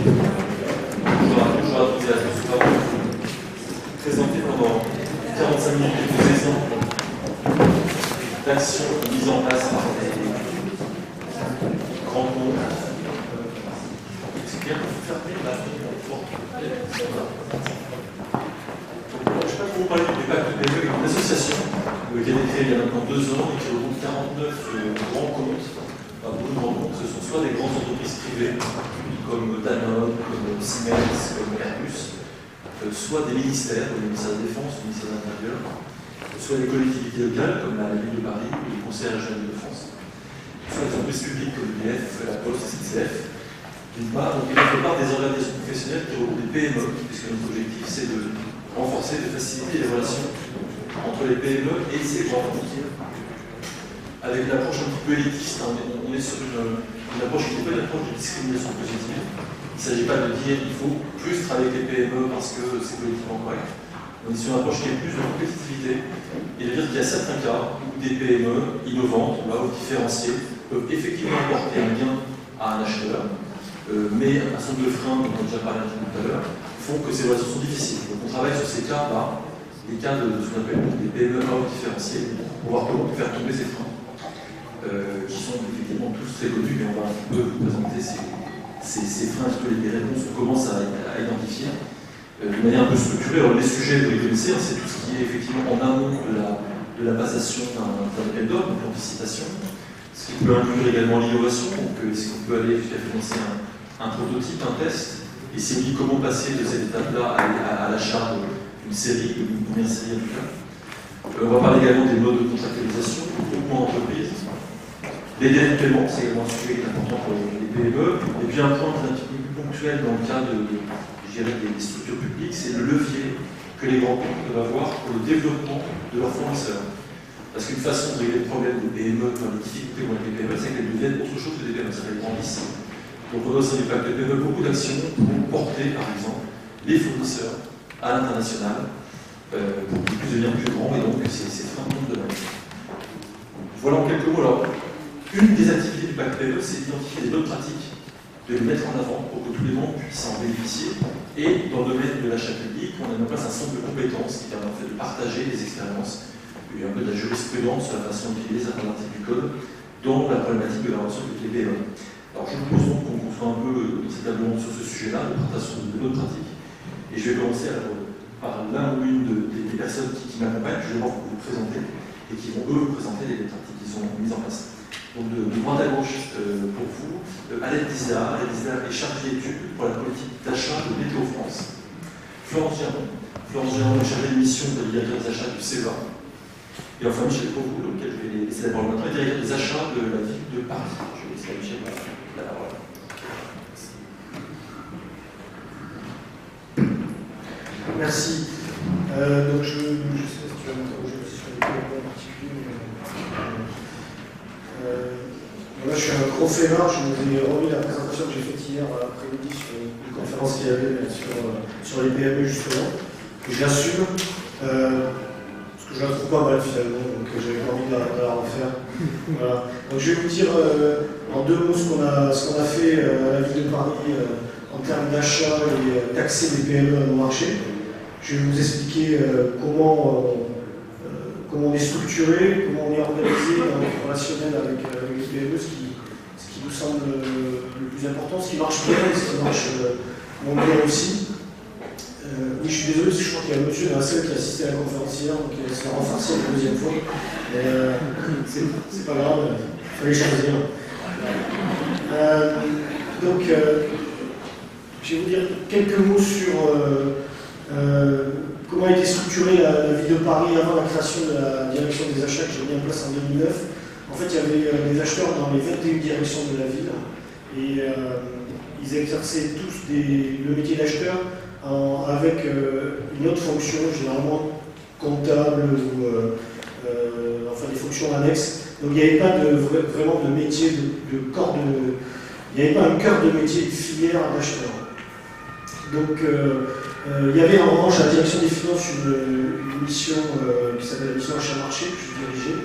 Bonjour à toutes et à tous. Je vais vous présenter pendant 45 minutes quelques exemples d'actions mises en place par des grands groupes. C'est bien de fermer la porte. Je ne sais pas pour vous parler du pacte de PME, une association qui a été créée il y a maintenant 2 ans et qui regroupe 49 grands comptes. Beaucoup de grands comptes, ce sont soit des grandes entreprises privées, comme Danone, comme Siemens, comme Airbus, soit des ministères, comme le ministère de la Défense, le ministère de l'Intérieur, soit des collectivités locales, comme la ville de Paris ou le Conseil régional de France, soit des entreprises publiques comme l'EDF, la Poste, SNCF, d'une part, et d'autre part des organisations professionnelles qui regroupent des PME, puisque notre objectif c'est de renforcer, de faciliter les relations entre les PME et ces grands comptes. Avec l'approche un petit peu élitiste, on est sur une approche qui n'est pas une approche de discrimination positive. Il ne s'agit pas de dire qu'il faut plus travailler avec les PME parce que c'est politiquement correct. On est sur une approche qui est plus de compétitivité et de dire qu'il y a certains cas où des PME innovantes, ou différenciées, peuvent effectivement apporter un gain à un acheteur, mais un certain nombre de freins, dont on a déjà parlé un petit peu tout à l'heure, font que ces relations sont difficiles. Donc on travaille sur ces cas-là, les cas de ce qu'on appelle des PME différenciées, pour voir comment on peut faire tomber ces freins. Qui sont effectivement tous très connus, mais on va un petit peu vous présenter ces freins, les réponses qu'on commence à identifier de manière un peu structurée. Alors les sujets, vous les connaissez, c'est tout ce qui est effectivement en amont de la passation d'un appel d'offres, donc l'anticipation, ce qui peut inclure également l'innovation, donc est-ce qu'on peut aller jusqu'à financer un prototype, un test, et c'est dit comment passer de cette étape-là à l'achat d'une série, d'une première série en tout cas. On va parler également des modes de contractualisation, du groupement d'entreprises. Les délais de paiement, c'est également un sujet qui est important pour les PME. Et puis un point qui est un petit peu plus ponctuel dans le cas des structures publiques, c'est le levier que les grands comptes peuvent avoir pour le développement de leurs fournisseurs. Parce qu'une façon de régler le problème des PME, dans les difficultés qu'ont les PME, c'est qu'elles deviennent autre chose que des PME, ça s'appelle grandissent. Donc on a au sein du pacte de PME beaucoup d'actions pour porter, par exemple, les fournisseurs à l'international, pour qu'ils puissent devenir plus grands, et donc c'est fin de compte de l'année. Voilà en quelques mots. Alors, une des activités du pacte PME, c'est d'identifier les bonnes pratiques, de les mettre en avant pour que tous les membres puissent en bénéficier. Et dans le domaine de l'achat public, on a mis en place un centre de compétences qui permet en fait de partager les expériences. Il y a un peu de la jurisprudence sur la façon d'utiliser certains articles du code dans la problématique de la relation avec les PME. Alors je vous propose donc qu'on soit un peu dans cette table ronde sur ce sujet-là, de partage de bonnes pratiques. Et je vais commencer par l'un ou une des personnes qui m'accompagnent, que je vais vous présenter, et qui vont eux vous présenter les pratiques qui sont mises en place. Donc de droite à gauche pour vous, Alain Dizard. Alain Dizard est chargé d'études pour la politique d'achat de Météo France. Florence Géron est chargé de mission de directeur des achats du CEA. Et enfin Michel Provoux, auquel je vais laisser la parole maintenant, est directeur des achats de la ville de Paris. Je vais laisser à Michel la parole. Merci. Donc je sais pas si tu vas m'interroger aussi sur les PME en particulier. Moi, je suis un gros flemmard, je vous ai remis la présentation que j'ai faite hier après-midi sur une conférence qu'il y avait sur les PME justement. Et je l'assume, parce que je ne la trouve pas mal finalement, donc j'avais pas envie de la refaire. Voilà. Donc je vais vous dire en 2 mots ce qu'on a fait à la ville de Paris en termes d'achat et d'accès des PME à nos marchés. Je vais vous expliquer comment on est structuré, comment on est organisé dans notre relationnel avec les PME, ce qui nous semble le plus important, ce qui marche bien et ce qui marche moins bien aussi. Oui, je suis désolé, parce que je crois qu'il y a un monsieur dans la salle qui a assisté à la conférence hier, donc il s'est renforcé la 2e fois. Mais c'est pas grave, il fallait choisir. Donc, je vais vous dire quelques mots sur comment a été structurée la ville de Paris avant la création de la direction des achats que j'ai mis en place en 2009. En fait, il y avait des acheteurs dans les 21 directions de la ville et ils exerçaient tous le métier d'acheteur avec une autre fonction, généralement comptable ou enfin des fonctions annexes. Donc il n'y avait pas vraiment de métier, il n'y avait pas un cœur de métier, de filière d'acheteurs. Donc il y avait en revanche à la direction des finances une mission qui s'appelle la mission achat-marché que je dirigeais.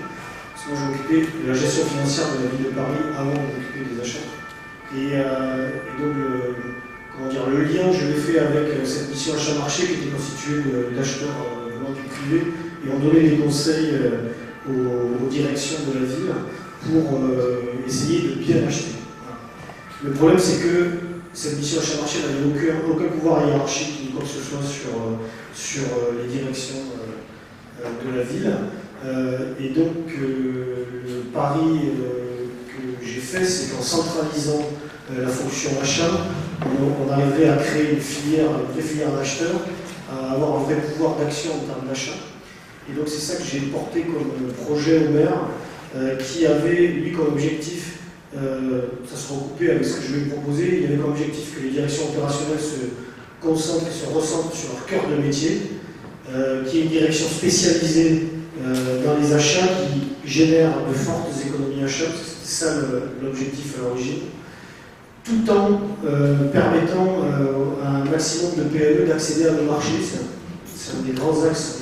Parce que moi je m'occupais de la gestion financière de la ville de Paris avant de m'occuper des achats. Et donc comment dire, le lien, je l'ai fait avec cette mission achat-marché qui était constituée d'acheteurs venant du privé, et on donnait des conseils aux directions de la ville pour essayer de bien acheter. Voilà. Le problème, c'est que cette mission achat-marché n'avait aucun pouvoir hiérarchique ni quoi que ce soit sur les directions de la ville. Et donc, le pari que j'ai fait, c'est qu'en centralisant la fonction achat, on arriverait à créer une vraie filière d'acheteurs, à avoir un vrai pouvoir d'action en termes d'achat. Et donc, c'est ça que j'ai porté comme projet au maire, qui avait, lui, comme objectif, ça se recoupait avec ce que je lui ai proposé, il y avait comme objectif que les directions opérationnelles se concentrent et se recentrent sur leur cœur de métier, qui est une direction spécialisée dans les achats qui génère de fortes économies achats, c'est ça l'objectif à l'origine, tout en permettant à un maximum de PME d'accéder à nos marchés. C'est un des grands axes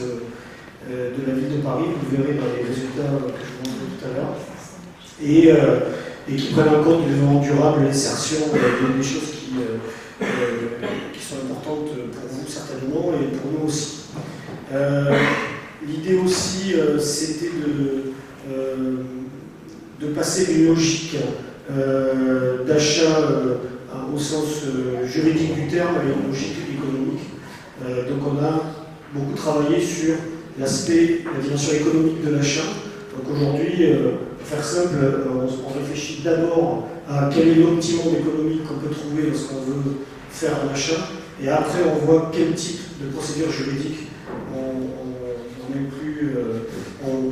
de la ville de Paris, vous verrez dans les résultats que je vous montrerai tout à l'heure, et qui prennent en compte le développement durable, l'insertion, des choses qui sont importantes pour vous certainement et pour nous aussi. L'idée aussi, c'était de passer d'une logique d'achat au sens juridique du terme à une logique économique. Donc on a beaucoup travaillé sur la dimension économique de l'achat. Donc aujourd'hui, pour faire simple, on réfléchit d'abord à quel est l'optimum économique qu'on peut trouver lorsqu'on veut faire un achat, et après on voit quel type de procédure juridique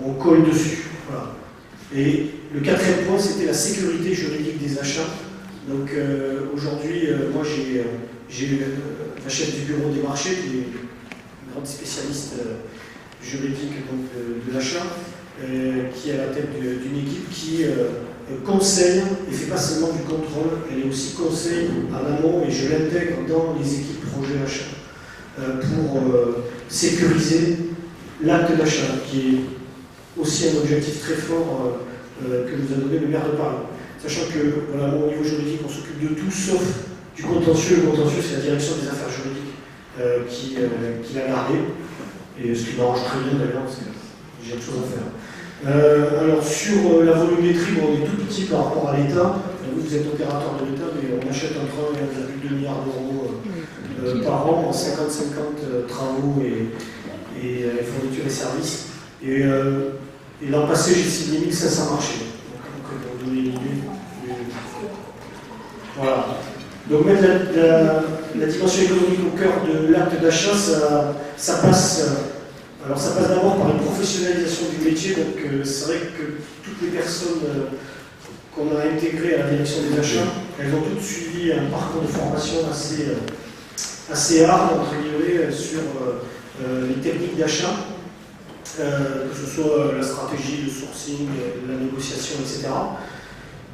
on colle dessus. Voilà. Et le quatrième point, c'était la sécurité juridique des achats. Donc aujourd'hui, moi j'ai la chef du bureau des marchés, qui est une grande spécialiste juridique donc, de l'achat, qui est à la tête d'une équipe qui conseille, et fait pas seulement du contrôle, elle est aussi conseil en amont, et je l'intègre dans les équipes projet achat, pour sécuriser l'acte d'achat, qui est aussi un objectif très fort que nous a donné le maire de Paris. Sachant que, voilà, au niveau juridique, on s'occupe de tout sauf du contentieux. Le contentieux, c'est la direction des affaires juridiques qui l'a gardé, et ce qui m'arrange très bien d'ailleurs, parce que j'ai autre chose à faire. Alors, sur la volumétrie, on est tout petit par rapport à l'État. Vous êtes opérateur de l'État, mais on achète entre 1 et 1,2 milliard d'euros par an en 50-50 travaux et fournitures et services. Et l'an passé, j'ai signé 1500 marchés. Donc, pour donner une idée. Voilà. Donc, mettre la dimension économique au cœur de l'acte d'achat, ça passe. Alors, ça passe d'abord par une professionnalisation du métier. Donc, c'est vrai que toutes les personnes qu'on a intégrées à la direction des achats, elles ont toutes suivi un parcours de formation assez hard, entre guillemets, sur les techniques d'achat. Que ce soit la stratégie, le sourcing, la négociation, etc.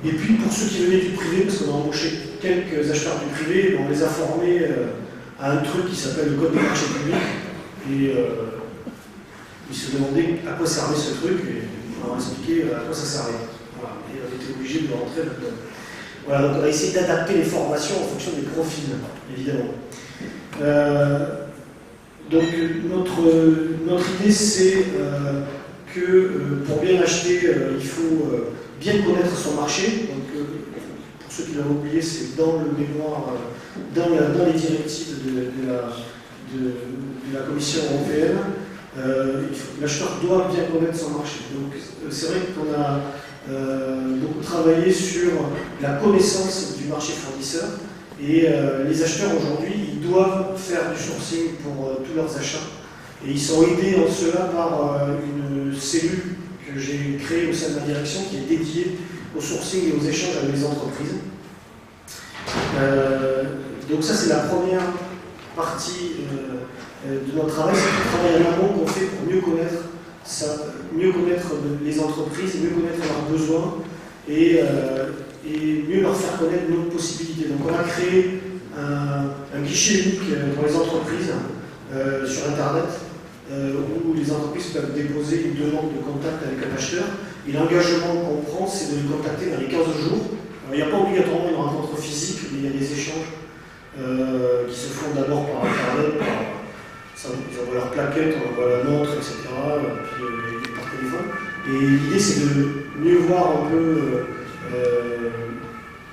Et puis pour ceux qui venaient du privé, parce qu'on a embauché quelques acheteurs du privé, on les a formés à un truc qui s'appelle le code des marchés publics. Et ils se demandaient à quoi servait ce truc, et on leur a expliqué à quoi ça servait. Voilà. Et on était obligé de rentrer là-dedans. Voilà, donc on a essayé d'adapter les formations en fonction des profils, évidemment. Donc notre idée, c'est que pour bien acheter, il faut bien connaître son marché. Donc, pour ceux qui l'ont oublié, c'est dans le mémoire, dans les directives de la Commission européenne. L'acheteur doit bien connaître son marché. Donc c'est vrai qu'on a beaucoup travaillé sur la connaissance du marché fournisseur. Et les acheteurs aujourd'hui, ils doivent faire du sourcing pour tous leurs achats. Et ils sont aidés en cela par une cellule que j'ai créée au sein de la direction qui est dédiée au sourcing et aux échanges avec les entreprises. Donc ça, c'est la première partie de notre travail, c'est le travail en amont qu'on fait pour mieux connaître les entreprises, mieux connaître leurs besoins et mieux leur faire connaître nos possibilités. Donc on a créé un guichet unique pour les entreprises sur Internet où les entreprises peuvent déposer une demande de contact avec un acheteur. Et l'engagement qu'on prend, c'est de les contacter dans les 15 jours. Alors, il n'y a pas obligatoirement une rencontre physique, mais il y a des échanges qui se font d'abord par Internet, ils envoient leur plaquette, on envoie la montre, etc., puis par téléphone. Et l'idée, c'est de mieux voir un peu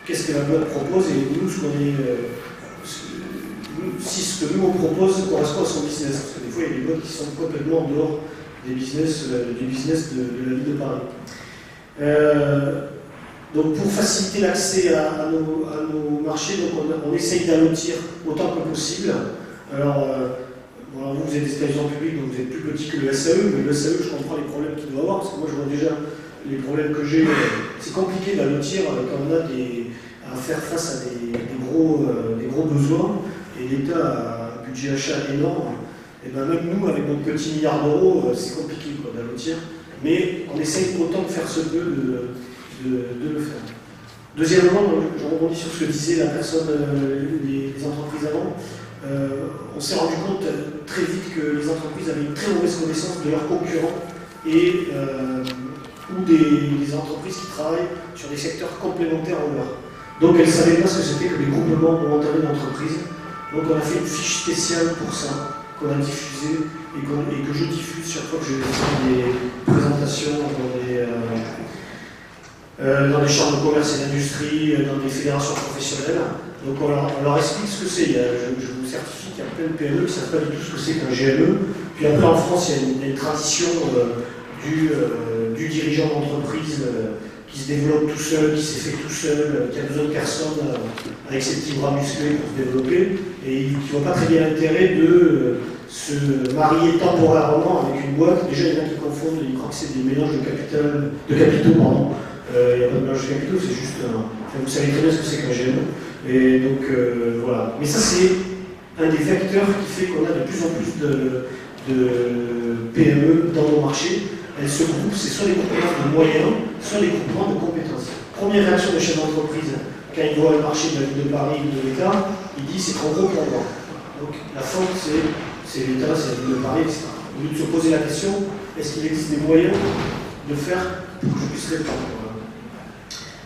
qu'est-ce que la boîte propose et nous, si ce que nous on propose correspond à son business. Parce que des fois, il y a des boîtes qui sont complètement en dehors du business de la ville de Paris. Donc pour faciliter l'accès à nos marchés, donc on essaye d'allotir autant que possible. Alors, vous êtes des établissements publics, donc vous êtes plus petit que le SAE, mais le SAE, je comprends les problèmes qu'il doit avoir, parce que moi je vois déjà les problèmes que j'ai. C'est compliqué d'allotir quand on a à faire face à des gros besoins, et l'État a un budget achat énorme. Et bien même nous, avec notre petit milliard d'euros, c'est compliqué d'allotir, mais on essaye autant de faire ce peu de le faire. Deuxièmement, je rebondis sur ce que disait la personne, les entreprises avant. On s'est rendu compte très vite que les entreprises avaient une très mauvaise connaissance de leurs concurrents ou des entreprises qui travaillent sur des secteurs complémentaires aux leurs. Donc elles ne savaient pas ce que c'était que les groupements momentanés d'entreprises. Donc on a fait une fiche spéciale pour ça, qu'on a diffusée et que je diffuse chaque fois que je fais des présentations dans des chambres de commerce et d'industrie, dans des fédérations professionnelles. Donc on leur explique ce que c'est. Je vous certifie qu'il y a plein de PME qui ne savent pas du tout ce que c'est qu'un GME. Puis après en France, il y a une tradition du dirigeant d'entreprise qui se développe tout seul, qui s'est fait tout seul, qui a besoin de personne avec ses petits bras musclés pour se développer, et qui ne voit pas très bien l'intérêt de se marier temporairement avec une boîte. Déjà, il y en a qui confondent, ils croient que c'est des mélanges de capitaux, pardon. Il n'y a pas de mélange de capitaux, c'est juste vous savez très bien ce que c'est qu'un GME. Et donc voilà. Mais ça, c'est un des vecteurs qui fait qu'on a de plus en plus de PME dans nos marchés. Elles se groupent, c'est soit des groupements de moyens, soit des groupements de compétences. Première réaction des chefs d'entreprise, quand ils voient le marché de la ville de Paris ou de l'État, ils disent c'est trop gros pour moi. Donc la faute, c'est l'État, c'est la ville de Paris, etc. Au lieu de se poser la question, est-ce qu'il existe des moyens de faire pour que je puisse répondre?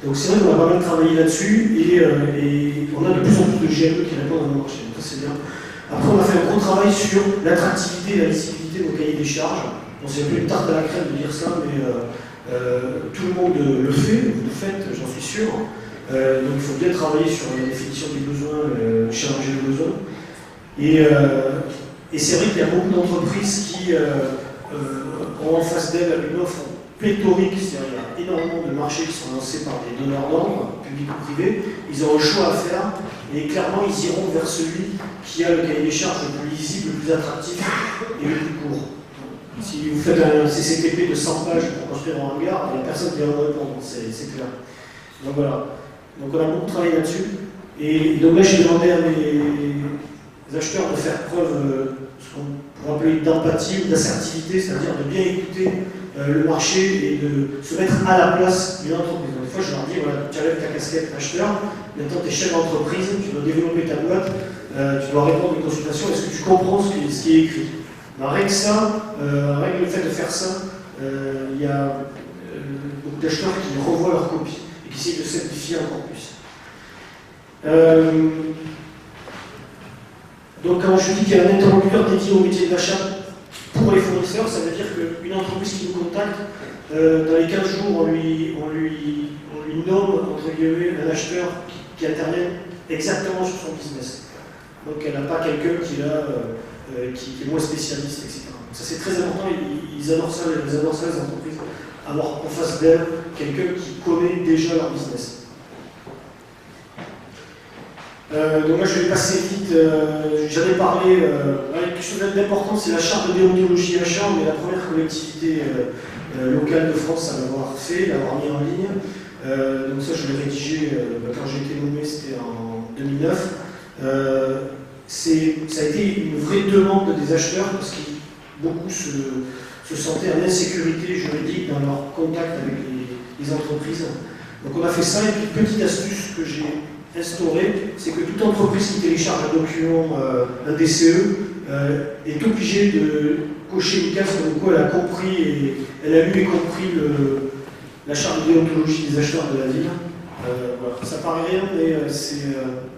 Donc c'est vrai qu'on a pas mal travaillé là-dessus et on a de plus en plus de GME qui répondent à nos marchés. Donc ça c'est bien. Après on a fait un gros travail sur l'attractivité et la lisibilité de nos cahiers des charges. Bon, c'est un peu une tarte à la crème de dire ça, mais tout le monde le fait, vous le faites, j'en suis sûr. Donc il faut bien travailler sur la définition du besoin, challenger le besoin. Et c'est vrai qu'il y a beaucoup d'entreprises qui ont en face d'elles une offre pléthorique, c'est-à-dire il y a énormément de marchés qui sont lancés par des donneurs d'ordre, publics ou privés. Ils ont un choix à faire et clairement ils iront vers celui qui a le cahier des charges le plus lisible, le plus attractif et le plus court. Si vous faites un CCTP de 100 pages pour construire un hangar, il n'y a personne qui va vous répondre, c'est clair. Donc voilà. Donc on a beaucoup travaillé là-dessus. Et donc là, j'ai demandé à mes acheteurs de faire preuve, ce qu'on pourrait appeler d'empathie ou d'assertivité, c'est-à-dire de bien écouter le marché et de se mettre à la place d'une entreprise. Donc, des fois, je leur dis, voilà, tu enlèves ta casquette d'acheteur, maintenant tu es chef d'entreprise, tu dois développer ta boîte, tu dois répondre à une consultation, est-ce que tu comprends ce qui est écrit? Rien que ça, rien que le fait de faire ça, il y a beaucoup d'acheteurs qui revoient leur copie et qui essayent de simplifier encore plus. Donc quand je dis qu'il y a un interlocuteur dédié au métier de l'achat pour les fournisseurs, ça veut dire qu'une entreprise qui nous contacte, dans les 15 jours, on lui nomme, entre guillemets, un acheteur qui intervient exactement sur son business. Donc elle n'a pas quelqu'un qui est moins spécialiste, etc. Donc ça c'est très important, ils adorent ça, les entreprises, avoir en face d'elles quelqu'un qui connaît déjà leur business. Donc là je vais passer vite, j'en ai parlé, quelque chose d'important, c'est la charte de déontologie achat, on est la première collectivité locale de France à l'avoir fait, l'avoir mis en ligne. Donc ça je l'ai rédigé quand j'ai été nommé, c'était en 2009. Ça a été une vraie demande des acheteurs parce que beaucoup se sentaient en insécurité juridique dans leur contact avec les entreprises. Donc on a fait ça, et puis petite astuce que j'ai instaurée, c'est que toute entreprise qui télécharge un document, un DCE, est obligée de cocher une case comme quoi elle a compris, et elle a lu et compris la charte de déontologie des acheteurs de la ville. Voilà. Ça paraît rien, mais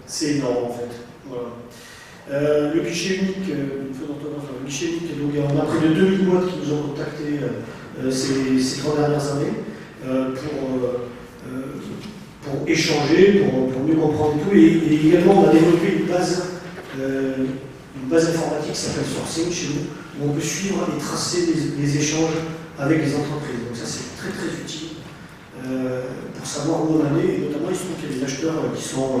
c'est énorme en fait. Voilà. Le guichet unique, le guichet unique, donc on a près de 2000 boîtes qui nous ont contactés ces 3 dernières années pour échanger, pour mieux comprendre tout. Et également, on a développé une base informatique qui s'appelle Sourcing chez nous, où on peut suivre et tracer les échanges avec les entreprises. Donc ça, c'est très très utile pour savoir où on en est. Et notamment, il se trouve qu'il y a des acheteurs qui sont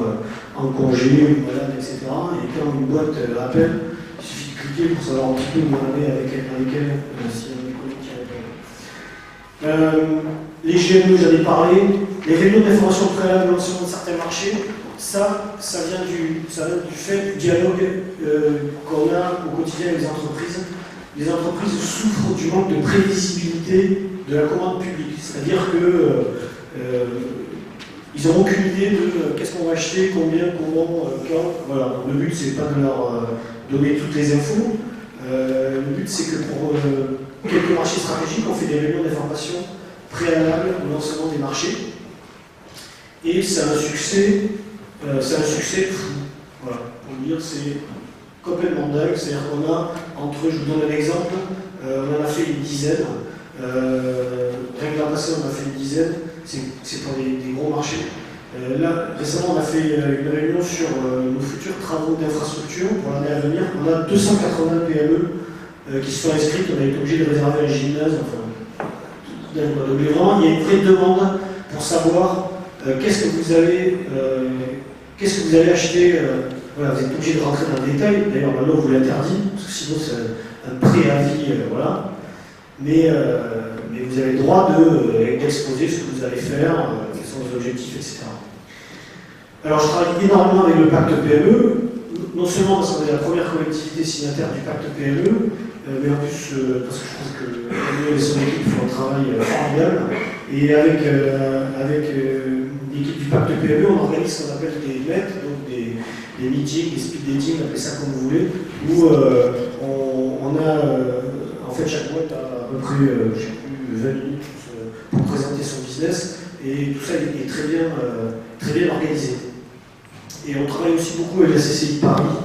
en congé, malades, etc. Et quand une boîte appelle, il suffit de cliquer pour savoir un petit peu où on en est avec elle, s'il y a des collègues qui répondent. Les GME, j'en ai parlé. Les réunions d'information préalable au lancement de certains marchés, ça vient du fait du dialogue qu'on a au quotidien avec les entreprises. Les entreprises souffrent du manque de prévisibilité de la commande publique. C'est-à-dire qu'ils n'ont aucune idée de qu'est-ce qu'on va acheter, combien, comment, quand. Voilà. Donc, le but, c'est pas de leur donner toutes les infos. Le but, c'est que pour quelques marchés stratégiques, on fait des réunions d'information préalables au lancement des marchés. Et c'est un succès fou. Voilà. Pour dire, c'est complètement dingue. C'est-à-dire qu'on a, je vous donne un exemple, on en a fait une dizaine. Rien que l'an passé, on a fait une dizaine. C'est pour des gros marchés. Là, récemment, on a fait une réunion sur nos futurs travaux d'infrastructure pour l'année à venir. On a 280 PME qui se sont inscrites. On a été obligé de réserver un gymnase. Enfin, vraiment, il y a une vraie demande pour savoir qu'est-ce que vous allez acheter. Voilà, vous êtes obligé de rentrer dans le détail. D'ailleurs, maintenant, vous l'interdit, parce que sinon, c'est un préavis. Voilà. Mais vous avez le droit d'exposer ce que vous allez faire, quels sont vos objectifs, etc. Alors, je travaille énormément avec le pacte PME, non seulement parce qu'on est la première collectivité signataire du pacte PME, mais en plus parce que je trouve que PME et son équipe font un travail formidable. Et avec l'équipe du pacte PME, on organise ce qu'on appelle des MET, donc des meetings, des speed dating, appelez ça comme vous voulez, où on a, en fait, chaque boîte a à peu près, je sais plus, 20 minutes pour présenter son business, et tout ça est très bien organisé. Et on travaille aussi beaucoup avec la CCI de Paris,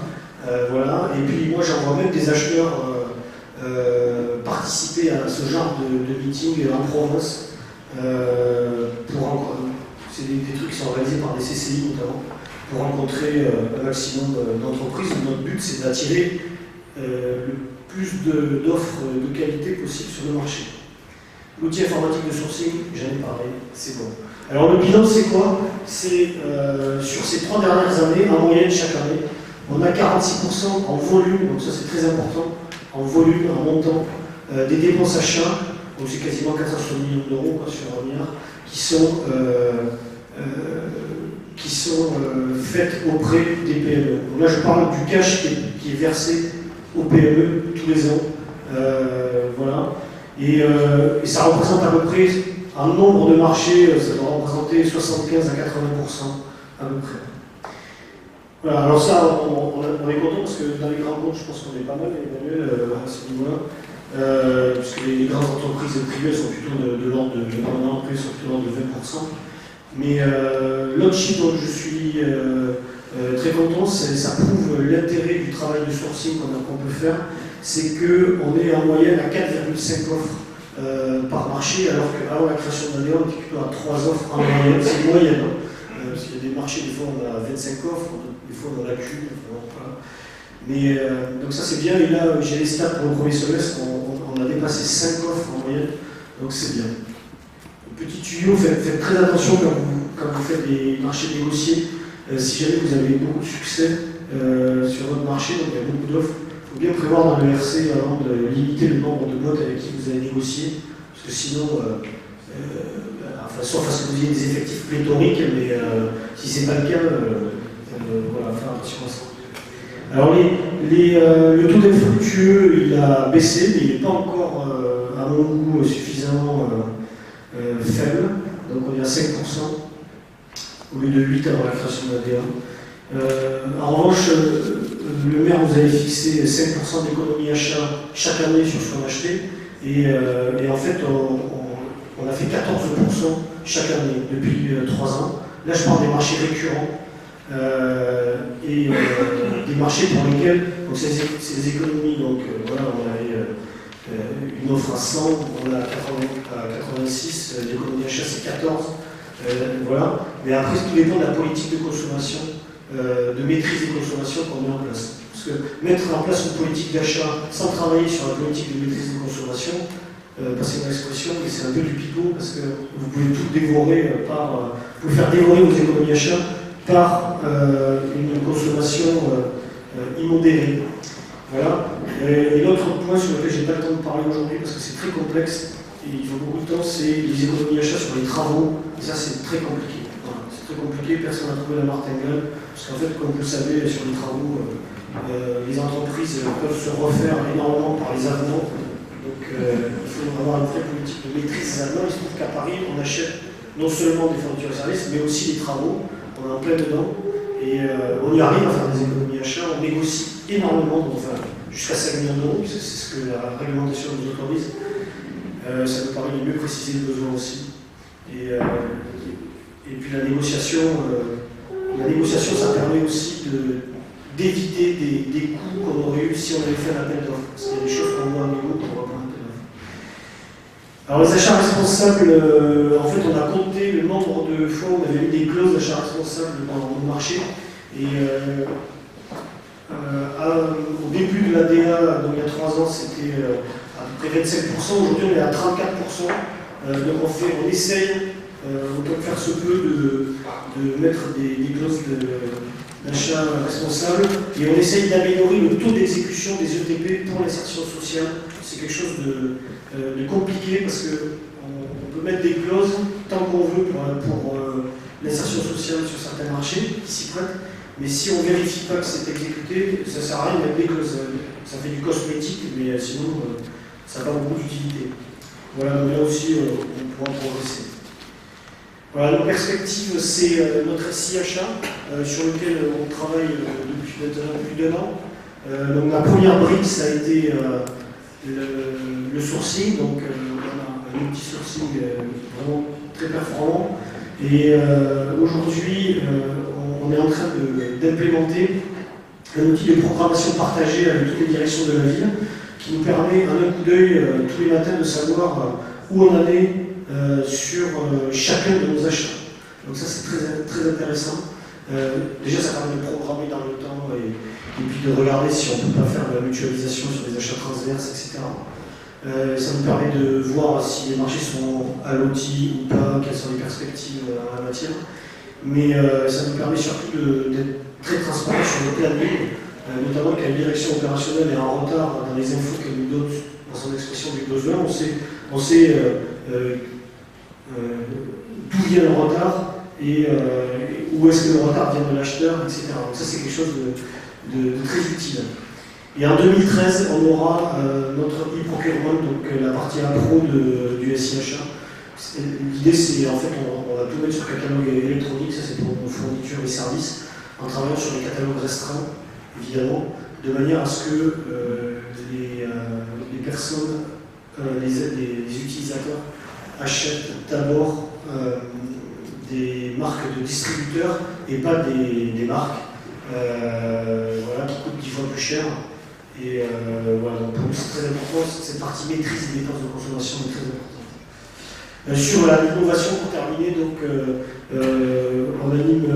voilà, et puis moi j'envoie même des acheteurs participer à ce genre de meeting en province, c'est des trucs qui sont réalisés par des CCI notamment, pour rencontrer un maximum d'entreprises. Notre but, c'est d'attirer le plus d'offres de qualité possible sur le marché. L'outil informatique de sourcing, j'en ai parlé, c'est bon. Alors le bilan, c'est quoi? C'est sur ces 3 dernières années, en moyenne chaque année, on a 46% en volume, donc ça c'est très important, en volume, en montant, des dépenses achats, donc c'est quasiment 460 millions d'euros sur un milliard, qui sont faites auprès des PME. Donc là, je parle du cash qui est versé aux PME tous les ans. Voilà. Et ça représente à peu près, en nombre de marchés, ça doit représenter 75 à 80% à peu près. Voilà, alors ça, on est content parce que dans les grands comptes, je pense qu'on est pas mal, Emmanuel, à ce niveau-là. Puisque les grandes entreprises privées sont plutôt de l'ordre de 20%. Mais l'autre chiffre dont je suis très content, ça prouve l'intérêt du travail de sourcing qu'on peut faire, c'est qu'on est en moyenne à 4,5 offres par marché, alors qu'avant la création d'ADEA, on était plutôt à 3 offres en moyenne. C'est une moyenne, hein, parce qu'il y a des marchés, des fois on a 25 offres, des fois on en a qu'une. Voilà. Mais donc ça c'est bien, et là j'ai les stats pour le premier semestre, on a dépassé 5 offres en moyenne, donc c'est bien. Petit tuyau, faites très attention quand vous faites des marchés négociés. Si jamais vous avez beaucoup de succès sur votre marché, donc il y a beaucoup d'offres, il faut bien prévoir dans le RC avant de limiter le nombre de boîtes avec qui vous allez négocier, parce que sinon, sauf à ce que vous ayez des effectifs pléthoriques, mais si ce n'est pas le cas, voilà, faire attention à ça. Alors le taux d'infructueux, il a baissé, mais il n'est pas encore, à mon goût, suffisamment faible, donc on est à 5% au lieu de 8% avant la création de l'ADA. En revanche, le maire vous avait fixé 5% d'économie achat chaque année sur ce qu'on achetait, et en fait on a fait 14% chaque année depuis 3 ans. Là je parle des marchés récurrents, et des marchés pour lesquels donc ces économies, donc voilà, on avait une offre à 100, on a à 86, l'économie d'achat c'est 14, voilà. Mais après, tout dépend de la politique de consommation, de maîtrise des consommations qu'on met en place. Parce que mettre en place une politique d'achat sans travailler sur la politique de maîtrise des consommations, c'est une expression, mais c'est un peu du pipeau, parce que vous pouvez tout dévorer vous pouvez faire dévorer vos économies d'achat par une consommation immodérée. Voilà. Et l'autre point sur lequel je n'ai pas le temps de parler aujourd'hui, parce que c'est très complexe, et il faut beaucoup de temps, c'est les économies d'achat sur les travaux. Et ça, c'est très compliqué. Voilà. C'est très compliqué, personne n'a trouvé la martingale, parce qu'en fait, comme vous le savez, sur les travaux, les entreprises peuvent se refaire énormément par les avenants. Donc, il faut avoir une vraie politique de maîtrise des avenants. Il se trouve qu'à Paris, on achète non seulement des fournitures et services, mais aussi des travaux. On est en plein dedans. Et on y arrive à faire des économies d'achat. On négocie énormément, enfin, jusqu'à 5 millions d'euros, c'est ce que la réglementation nous autorise. Ça nous permet de mieux préciser les besoins aussi. Et puis la négociation, ça permet aussi d'éviter des coûts qu'on aurait eu si on avait fait un appel d'offres. Parce qu'il y a des choses qu'on voit à niveau pour avoir un appel d'offres. Alors les achats responsables, en fait on a compté le nombre de fois où on avait eu des clauses d'achat responsables dans le marché. Et au début de l'ADA, donc il y a 3 ans, c'était à peu près 25%. Aujourd'hui on est à 34%. Donc on essaye, autant que faire se peut, de mettre des clauses d'achat responsable, et on essaye d'améliorer le taux d'exécution des ETP pour l'insertion sociale. C'est quelque chose de compliqué parce qu'on peut mettre des clauses tant qu'on veut pour l'insertion sociale sur certains marchés qui s'y prêtent, mais si on ne vérifie pas que c'est exécuté, ça ne sert à rien de mettre des clauses. Ça fait du cosmétique, mais sinon ça n'a pas beaucoup d'utilité. Voilà, donc là aussi on pourra progresser. Voilà, nos perspectives, c'est notre SI achat sur lequel on travaille depuis maintenant plus d'1 an. Donc la première brique, ça a été le sourcing, donc on a un outil sourcing vraiment très performant. Et aujourd'hui, on est en train d'implémenter un outil de programmation partagée avec toutes les directions de la ville qui nous permet, en un coup d'œil, tous les matins, de savoir où on en est sur chacun de nos achats. Donc ça, c'est très, très intéressant. Déjà, ça permet de programmer dans le temps et puis de regarder si on ne peut pas faire de la mutualisation sur des achats transverses, etc. Ça nous permet de voir si les marchés sont à l'outil ou pas, quelles sont les perspectives en la matière. Mais ça nous permet surtout d'être très transparent sur le planning, notamment quand la direction opérationnelle est en retard dans les infos qu'elle nous donne dans son expression du besoin. On sait d'où vient le retard et où est-ce que le retard vient de l'acheteur, etc. Donc ça, c'est quelque chose de très utile. Et en 2013, on aura notre e-procurement, donc la partie appro du SIHA. L'idée, c'est en fait, on va tout mettre sur catalogue électronique, ça c'est pour nos fournitures et services, en travaillant sur des catalogues restreints, évidemment, de manière à ce que les personnes, les utilisateurs, achètent d'abord des marques de distributeurs et pas des marques voilà, qui coûtent 10 fois plus cher. Et voilà, donc pour nous c'est très important, cette partie maîtrise des dépenses de consommation est très importante. Sur l'innovation, pour terminer, donc, on anime,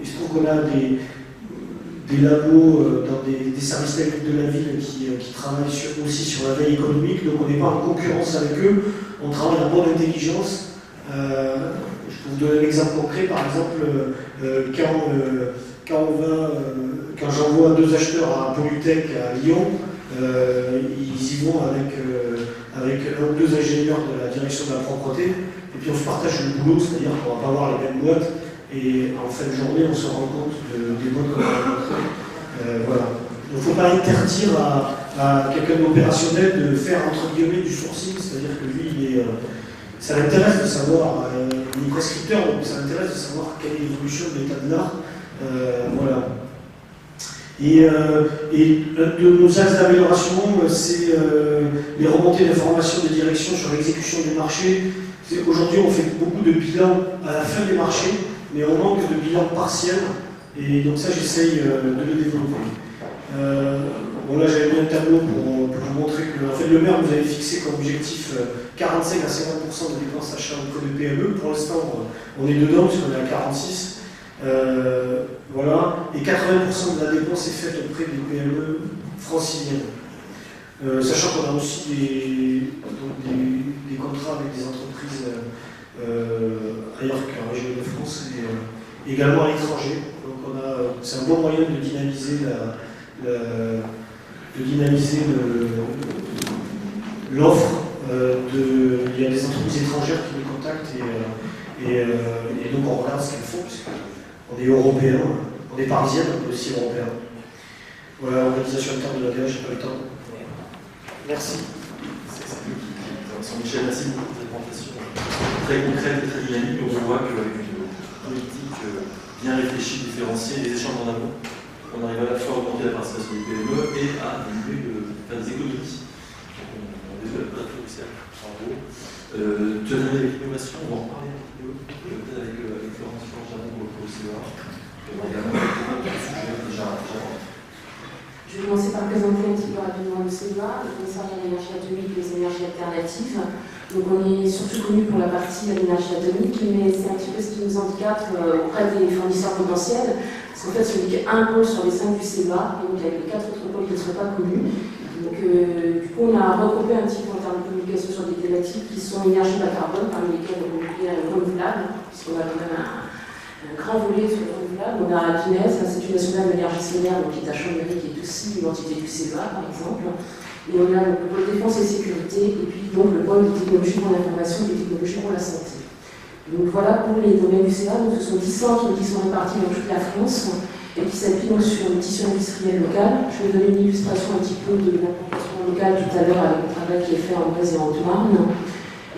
il se trouve qu'on a des labos dans des services techniques de la ville qui travaillent aussi sur la veille économique, donc on n'est pas en concurrence avec eux, on travaille en bonne intelligence. Je peux vous donner un exemple concret, par exemple, quand j'envoie 2 acheteurs à Polytech à Lyon, ils y vont avec 1 ou 2 ingénieurs de la direction de la propreté, et puis on se partage le boulot, c'est-à-dire qu'on ne va pas avoir les mêmes boîtes, et en fin de journée on se rend compte des boîtes qu'on a rencontrées. Voilà. Donc il ne faut pas interdire à quelqu'un d'opérationnel de faire entre guillemets du sourcing, c'est-à-dire que lui, ça l'intéresse de savoir, il est prescripteur, donc ça l'intéresse de savoir quelle est l'évolution de l'état de l'art. Voilà. Et un de nos axes d'amélioration, c'est les remontées d'informations de direction sur l'exécution des marchés. Aujourd'hui, on fait beaucoup de bilans à la fin des marchés, mais on manque de bilans partiels Et donc ça, j'essaye de le développer. Bon, là, j'avais mis un tableau pour vous montrer que en fait, le maire nous avait fixé comme objectif 45 à 50% de dépenses achats auprès de PME. Pour l'instant, on est dedans, puisqu'on est à 46. Voilà. Et 80% de la dépense est faite auprès des PME franciliennes. Sachant qu'on a aussi des contrats avec des entreprises ailleurs qu'en région de France et également à l'étranger. Donc c'est un bon moyen de dynamiser l'offre. Il y a des entreprises étrangères qui nous contactent et donc on regarde ce qu'elles font, puisqu'on est européen, on est parisien, mais aussi européen. Voilà, l'organisation interne de la DA, j'ai pas le temps. Merci. Michel, merci beaucoup pour cette présentation très concrète et très dynamique. On voit qu'avec une politique bien réfléchie, différenciée, des échanges en amont, on arrive à la fois à augmenter la participation des PME et à faire des économies. On développe pas tout ça. Bravo. Tu as donné avec l'innovation, on va en parler un petit peu, peut-être avec Florence Jeanne au CEA. On va également parler de sujet déjà. Je vais commencer par présenter un petit peu rapidement le CEA, le Commissariat à l'énergie atomique et les énergies alternatives. Donc on est surtout connu pour la partie de l'énergie atomique, mais c'est un petit peu ce qui nous handicape auprès des fournisseurs potentiels. Parce qu'en fait, il n'y a qu'un pôle sur les 5 du CEA, et donc il y a les 4 autres pôles qui ne sont pas connus. Donc du coup, on a regroupé un petit peu en termes de communication sur des thématiques qui sont énergie bas carbone, parmi lesquelles on peut oublier renouvelable, puisqu'on a quand même un grand volet sur le renouvelable. On a l'INES, l'Institut national de l'énergie solaire, donc qui est à Chambéry, qui est aussi une entité du CEA, par exemple. Et on a donc, le pôle défense et sécurité, et puis donc le pôle de technologie pour l'information et de technologie pour la santé. Donc voilà pour les domaines du CEA. Donc, ce sont 10 centres qui sont répartis dans toute la France et qui s'appuient donc sur le tissu industriel local. Je vais donner une illustration un petit peu de l'implantation locale tout à l'heure avec le travail qui est fait en Meuse et en Haute-Marne.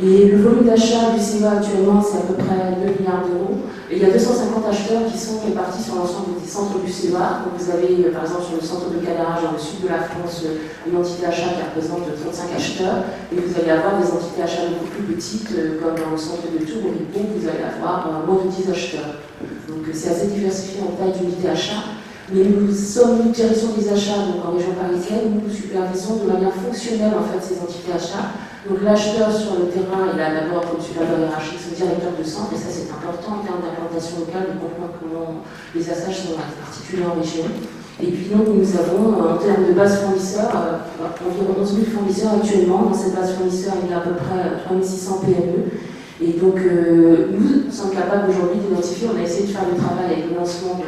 Et le volume d'achat du CEA actuellement, c'est à peu près 2 milliards d'euros. Et il y a 250 acheteurs qui sont répartis sur l'ensemble des centres du CEA. Donc vous avez, par exemple, sur le centre de Cadarache, dans le sud de la France, une entité achat qui représente 35 acheteurs. Et vous allez avoir des entités achats beaucoup plus petites, comme dans le centre de Tours, au Ripon, vous allez avoir moins de 10 acheteurs. Donc c'est assez diversifié en taille d'unité achat. Mais nous sommes une direction des achats, donc en région parisienne, nous supervisons de manière fonctionnelle en fait ces entités achats. Donc l'acheteur sur le terrain, il a d'abord au-dessus de la valeur hiérarchique son directeur de centre, et ça c'est important en termes d'implantation locale, de comprendre comment les assages sont articulés en région. Et puis donc nous avons, en termes de base fournisseurs, environ 11 000 fournisseurs actuellement. Dans cette base fournisseurs, il y a à peu près 3600 PME. Et donc nous sommes capables aujourd'hui d'identifier, on a essayé de faire le travail avec le lancement de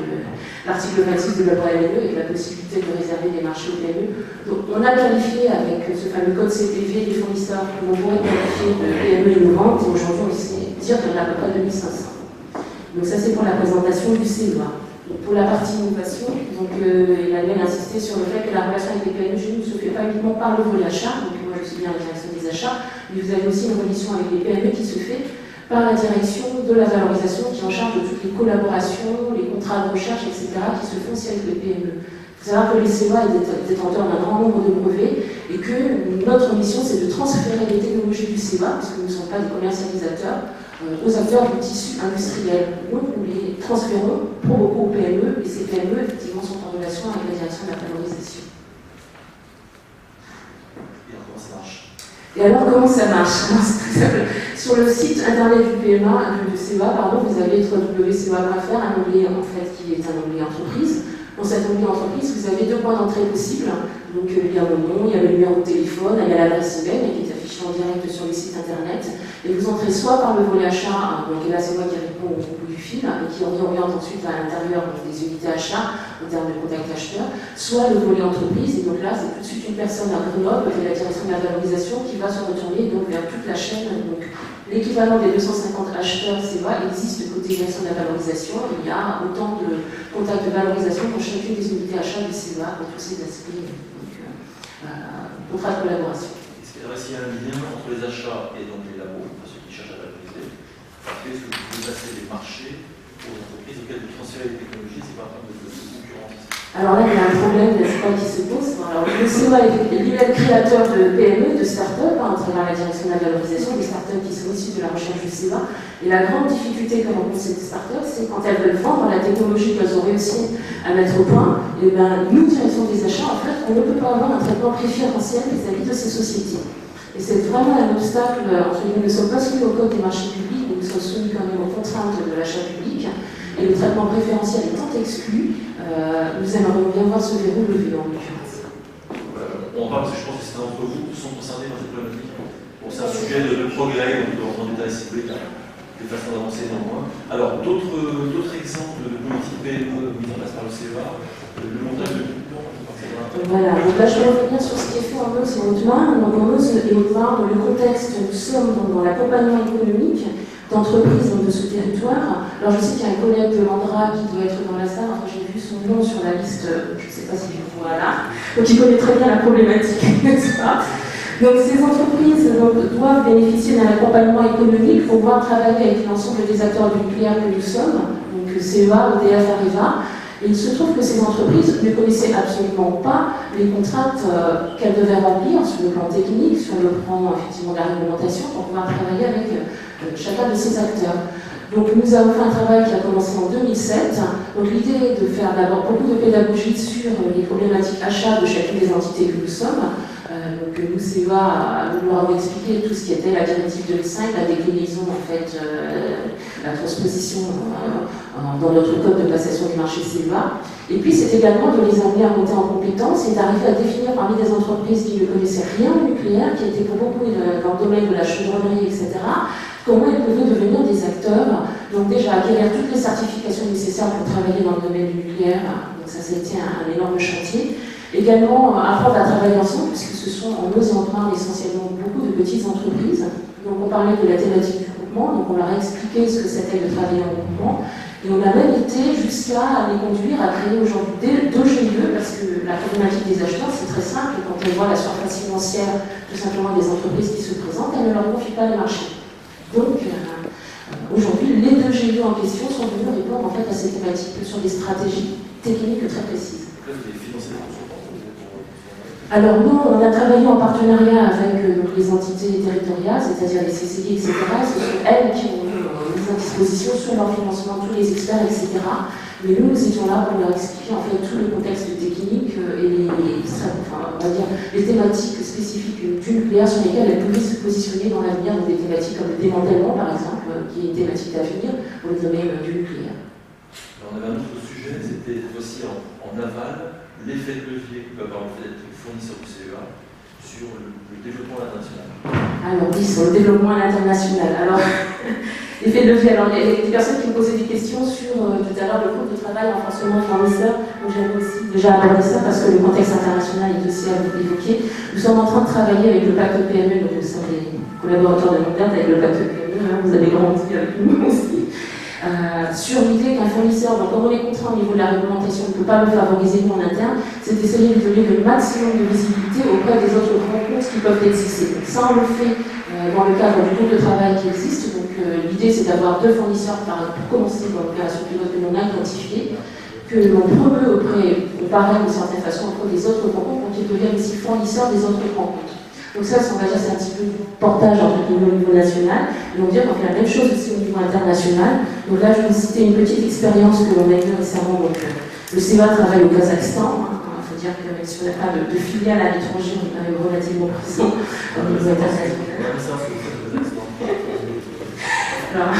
l'article 26 de la loi LME et la possibilité de réserver des marchés aux PME. Donc on a qualifié avec ce fameux code CPV des fournisseurs que l'on pourrait qualifier de PME innovantes, et aujourd'hui on sait dire qu'il y en a à peu près 2500. Donc ça c'est pour la présentation du CEA. Donc pour la partie innovation, donc Emmanuel a insisté sur le fait que la relation avec les PME ne se fait pas uniquement par le volet achat, donc moi je suis bien la direction des achats, mais vous avez aussi une relation avec les PME qui se fait par la direction de la valorisation qui est en charge de toutes les collaborations, les contrats de recherche, etc. qui se font aussi avec les PME. Il faut savoir que les CEA est détenteur d'un grand nombre de brevets et que notre mission c'est de transférer les technologies du CEA, puisque nous ne sommes pas des commercialisateurs, aux acteurs du tissu industriel. Donc nous les transférons pour beaucoup aux PME et ces PME effectivement sont en relation avec la direction de la valorisation. Et alors comment ça marche? Sur le site internet du PMA, du CEA, vous avez www.cea.fr, un onglet en fait qui est un onglet entreprise. Dans cet onglet entreprise, vous avez 2 points d'entrée possibles. Donc il y a le nom, il y a le numéro de téléphone, il y a l'adresse email qui est affichée en direct sur le site internet. Et vous entrez soit par le volet achat, donc là c'est moi qui réponds au bout du fil, et qui oriente ensuite à l'intérieur des unités achats en termes de contact acheteur, soit le volet entreprise, et donc là c'est tout de suite une personne à Grenoble, de la direction de la valorisation, qui va se retourner donc vers toute la chaîne. Donc l'équivalent des 250 acheteurs CEA existe côté direction de la valorisation. Il y a autant de contacts de valorisation pour chacune des unités achats du CEA pour tous ces aspects, donc contrat de collaboration. Est-ce qu'il y a un lien entre les achats et donc les labos, pour ceux qui cherchent à valoriser? Est-ce que vous passez des marchés aux entreprises auxquelles vous transférez les technologies, c'est pas un terme de concurrence? Alors là, il y a un problème, n'est-ce pas, qui se pose. Alors, le CEA est lui-même créateur de PME, de start-up, à travers la direction de la valorisation, des start-up qui sont issues de la recherche du CEA. Et la grande difficulté que rencontrent ces start-up, c'est quand elles veulent vendre la technologie qu'elles ont réussi à mettre au point, et bien, nous, direction des achats, en fait, on ne peut pas avoir un traitement préférentiel vis-à-vis de ces sociétés. Et c'est vraiment un obstacle, entre guillemets, nous ne sommes pas soumis au code des marchés publics, nous sommes soumis quand même aux contraintes de l'achat public, et le traitement préférentiel étant exclu, nous aimerions bien voir ce verrou levé en l'occurrence. On parle, parce que je pense que certains d'entre vous sont concernés par cette problématique. Bon, c'est un sujet de progrès, on peut rentrer en détail si vous voulez, des façons d'avancer néanmoins. Alors, d'autres exemples de politiques PME mises en place par le CEA, le montage de l'équipement, etc. Voilà, donc là je vais revenir sur ce qui est fait en Meuse et Haute-Loire. Donc en Meuse et Haute-Loire, dans le contexte, nous sommes dans l'accompagnement économique d'entreprises de ce territoire. Alors je sais qu'il y a un collègue de l'Andra qui doit être dans la salle, enfin j'ai vu son nom sur la liste, je ne sais pas si je le vois là, donc il connaît très bien la problématique, n'est-ce pas? Donc ces entreprises doivent bénéficier d'un accompagnement économique pour pouvoir travailler avec l'ensemble des acteurs du nucléaire que nous sommes, donc CEA, EDF, Areva. Et il se trouve que ces entreprises ne connaissaient absolument pas les contraintes qu'elles devaient remplir sur le plan technique, sur le plan effectivement de la réglementation, pour pouvoir travailler avec chacun de ces acteurs. Donc nous avons fait un travail qui a commencé en 2007. Donc l'idée est de faire d'abord beaucoup de pédagogie sur les problématiques achats de chacune des entités que nous sommes. Donc nous, CEA, nous leur avons expliqué tout ce qui était la directive 2005, la déclinaison, en fait, la transposition dans notre code de passation du marché CEA. Et puis c'est également de les amener à monter en compétences et d'arriver à définir parmi des entreprises qui ne connaissaient rien au nucléaire, qui étaient pour beaucoup dans le domaine de la chaudronnerie, etc., comment elles pouvaient devenir des acteurs. Donc déjà acquérir toutes les certifications nécessaires pour travailler dans le domaine du nucléaire. Donc ça a été un énorme chantier. Également, apprendre à travailler ensemble, puisque ce sont en Meuse et en Haute-Loire essentiellement beaucoup de petites entreprises. Donc on parlait de la thématique du groupement, donc on leur a expliqué ce que c'était de travailler en groupement. Et on a même été jusqu'à les conduire à créer aujourd'hui deux GIE, parce que la problématique des acheteurs, c'est très simple. Quand on voit la surface financière, tout simplement des entreprises qui se présentent, elles ne leur confient pas les marchés. Donc, aujourd'hui, les deux GIE en question sont venus répondre en fait à ces thématiques sur des stratégies techniques très précises. Alors nous, on a travaillé en partenariat avec les entités territoriales, c'est-à-dire les CCI, etc. Ce sont elles qui ont mis à disposition sur leur financement tous les experts, etc. Mais nous étions là pour leur expliquer en fait tout le contexte technique et les thématiques spécifiques du nucléaire sur lesquelles elles pouvaient se positionner dans l'avenir, donc des thématiques comme le démantèlement par exemple, qui est une thématique d'avenir pour le domaine du nucléaire. Alors, on avait un autre sujet, c'était aussi en aval, l'effet de levier que peut avoir le fournisseur du CEA sur le développement international. Alors oui, sur le développement international. Alors, l'effet de levier. Alors, il y a des personnes qui me posaient des questions sur tout à l'heure le groupe de travail renforcement fournisseur. Donc j'avais aussi déjà abordé ça parce que le contexte international est aussi à vous évoquer. Nous sommes en train de travailler avec le pacte PME, donc nous sommes des collaborateurs de longue date avec le pacte PME, vous avez grandi avec nous aussi. Sur l'idée qu'un fournisseur, donc comme on est contraint au niveau de la réglementation, on ne peut pas le favoriser nous en interne, c'est d'essayer de donner le maximum de visibilité auprès des autres grands comptes qui peuvent exister. Donc ça, on le fait dans le cadre du groupe de travail qui existe. Donc l'idée, c'est d'avoir deux fournisseurs pour commencer dans l'opération pilote que l'on a identifié, que l'on promeut auprès, on parraine d'une certaine façon auprès des autres grands comptes pour qu'ils deviennent aussi fournisseurs des autres grands comptes. Donc ça, on va dire, c'est un petit peu du portage entre guillemets au niveau national. Et on va dire qu'on fait la même chose aussi au niveau international. Donc là, je vais vous citer une petite expérience que l'on a eue récemment. Donc, le CEA travaille au Kazakhstan. Il faut dire que même si on n'a pas de filiale à l'étranger, on est quand même relativement présent au niveau international. Alors,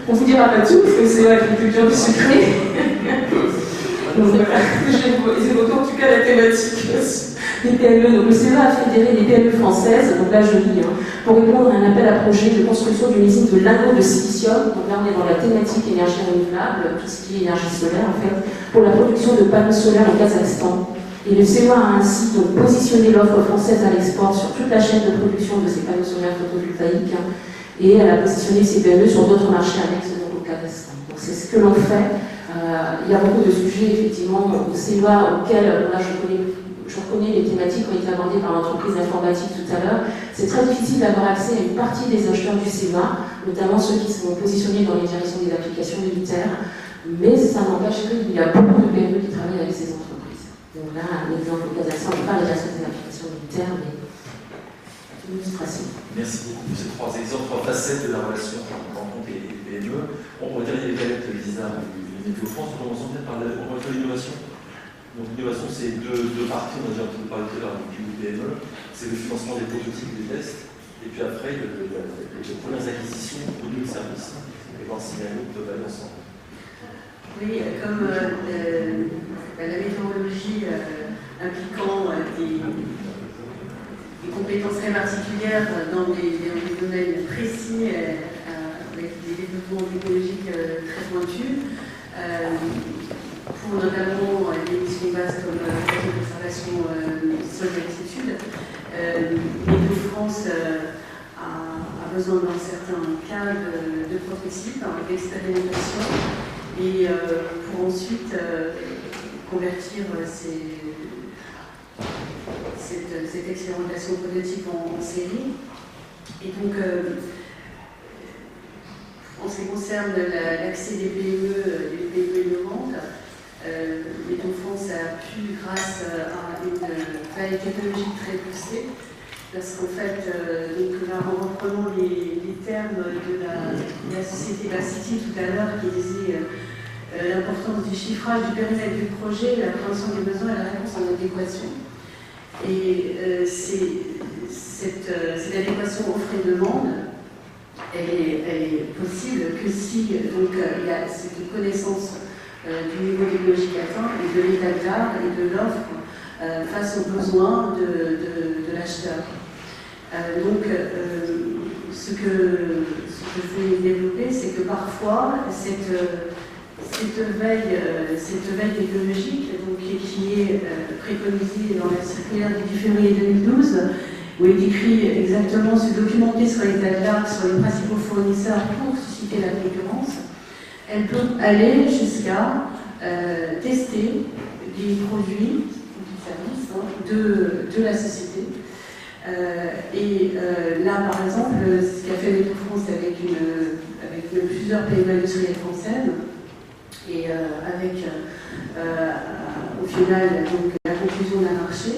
on ne vous dira pas tout, parce que c'est l'agriculture du sucré. Donc voilà, je vais évoquer en tout cas la thématique des PME. Donc le CEA a fédéré les PME françaises, donc là je lis, pour répondre à un appel à projet de construction d'une usine de lingots de silicium. Donc là on est dans la thématique énergie renouvelable, tout ce qui est énergie solaire en fait, pour la production de panneaux solaires au Kazakhstan. Et le CEA a ainsi donc positionné l'offre française à l'export sur toute la chaîne de production de ces panneaux solaires photovoltaïques, et elle a positionné ces PME sur d'autres marchés annexes donc au Kazakhstan. Donc c'est ce que l'on fait. Il y a beaucoup de sujets effectivement au CEA auxquels là, je reconnais les thématiques qui ont été abordées par l'entreprise informatique tout à l'heure. C'est très difficile d'avoir accès à une partie des acheteurs du CEA, notamment ceux qui sont positionnés dans les directions des applications militaires. Mais ça n'empêche qu'il y a beaucoup de PME qui travaillent avec ces entreprises. Donc là, un exemple au Kazakhstan, on ne parle pas déjà sur des applications militaires, mais une illustration. Merci beaucoup pour ces trois exemples, trois facettes de la relation entre compte et PME. On va dire les galettes Lisa du Météo-France. Nous commençons peut-être par l'innovation. Donc l'innovation, c'est deux parties, on a déjà un peu parlé tout à l'heure du PME. C'est le financement des prototypes, des tests, et puis après, les premières acquisitions, produits et services, et voir si les groupes peuvent aller ensemble. Oui, comme la météorologie impliquant des compétences très particulières dans des domaines précis, avec des développements technologiques très pointus, pour notamment des missions basses comme l'observation sol d'altitude, Météo-France a besoin d'un certain cadre de prototype, d'expérimentation, et pour ensuite convertir cette expérimentation prototype en série. Et donc, en ce qui concerne l'accès des PME innovantes, Météo-France a pu, grâce à une veille technologique très poussée, parce qu'en fait, donc là, en reprenant les termes de la société Bacity tout à l'heure, qui disait l'importance du chiffrage du périmètre du projet, la prévention des besoins et la réponse en adéquation. Et cette adéquation offre-et-demande, elle est possible que si donc, il y a cette connaissance du niveau technologique atteint et de l'état de l'art et de l'offre face aux besoins de l'acheteur. Donc, ce que je voulais développer, c'est que parfois, cette veille technologique, donc, qui est préconisée dans la circulaire du 10 février 2012, où il est écrit exactement se documenter sur l'état de l'art, sur les principaux fournisseurs pour susciter la concurrence, elle peut aller jusqu'à tester des produits ou des services de la société. Là, par exemple, ce qu'a fait Météo-France avec plusieurs PME industrielles françaises, et avec au final donc, la conclusion d'un marché.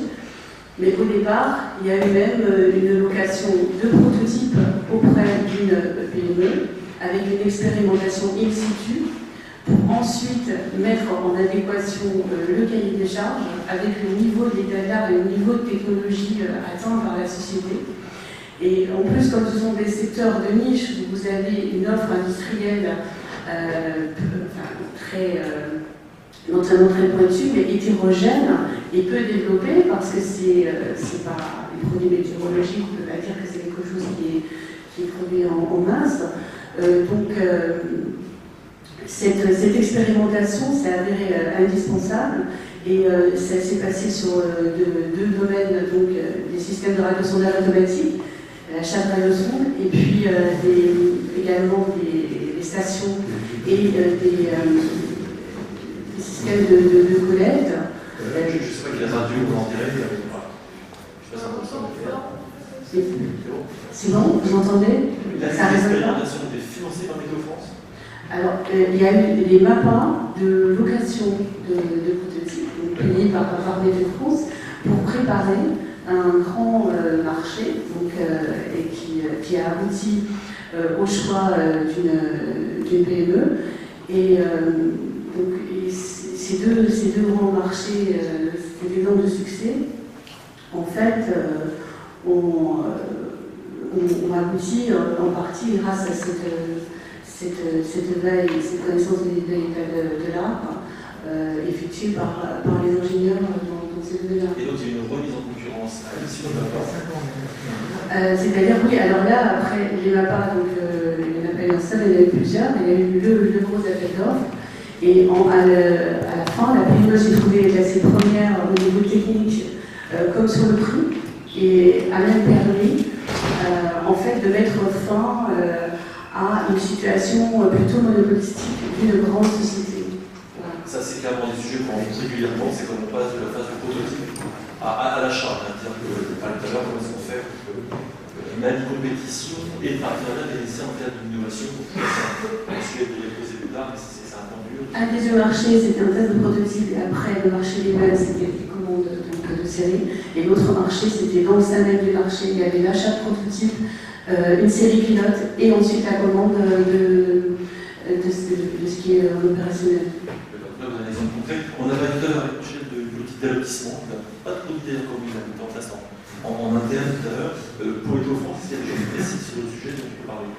Mais au départ, il y a eu même une location de prototype auprès d'une PME avec une expérimentation in situ pour ensuite mettre en adéquation le cahier des charges avec le niveau d'état d'art et le niveau de technologie atteint par la société. Et en plus, comme ce sont des secteurs de niche où vous avez une offre industrielle non seulement très pointue, mais hétérogène et peu développée, parce que c'est pas des produits météorologiques, on ne peut pas dire que c'est quelque chose qui est produit en masse. Donc, cette expérimentation s'est avérée indispensable, et ça s'est passé sur deux domaines, donc des systèmes de radiosondage automatique, l'achat de radiosondes, et puis également des stations et des systèmes de collecte. Je ne sais pas quelle radio en direct. Je ne sais pas si on peut. C'est bon, vous entendez? L'expérimentation était financée par Météo-France. Alors, il y a eu des MAPA de location de prototypes, payés par Météo-France, pour préparer un grand marché, donc, et qui a abouti au choix d'une PME. Et donc, ces deux grands marchés, ces exemples de succès, en fait, ont abouti en partie grâce à cette veille, cette connaissance de l'état de l'art, effectuée par les ingénieurs dans ces domaines-là. Et donc il y a une remise en concurrence à l'issue de la part. C'est-à-dire, oui, alors là, après les MAPA, donc il y en a pas eu un seul, il y en a eu plusieurs, il y a eu le gros appel d'offres, et à la fin, la PME s'est trouvée classée première au niveau technique, comme sur le prix, et a même permis, en fait, de mettre fin à une situation plutôt monopolistique d'une grande société. Voilà. Ça, c'est clairement des sujets qu'on rencontre régulièrement, c'est quand on passe de la phase de prototype à l'achat. C'est-à-dire que, tout à l'heure, comment est-ce qu'on fait une compétition et le partenariat des essais en termes d'innovation pour pouvoir ensuite les poser plus tard, mais c'est ça. attendu. Un des deux marchés, c'était un test de prototype, et après, le marché lui-même, c'était des commandes donc, de série. Et l'autre marché, c'était dans le sein même du marché, il y avait l'achat de prototype, une série pilote, et ensuite la commande de ce qui est opérationnel. Là, vous avez un exemple concret. On avait tout à l'heure avec Michel de politique d'allotissement. On n'a pas de politique commune à mettre en place en interne tout à l'heure. Pour les France, il y a des choses précises sur le sujet dont tu peux parler.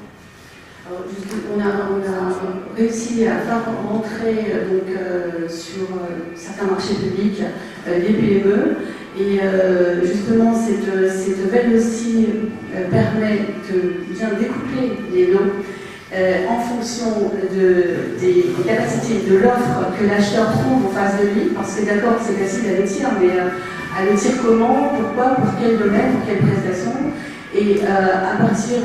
Alors, on a réussi à faire rentrer donc, sur certains marchés publics des PME. Et justement, cette veille aussi permet de bien découper les lots en fonction des capacités de l'offre que l'acheteur trouve en face de lui. Parce que d'accord, c'est facile à lotir, mais à lotir comment, pourquoi, pour quel domaine, pour quelle prestation. Et à partir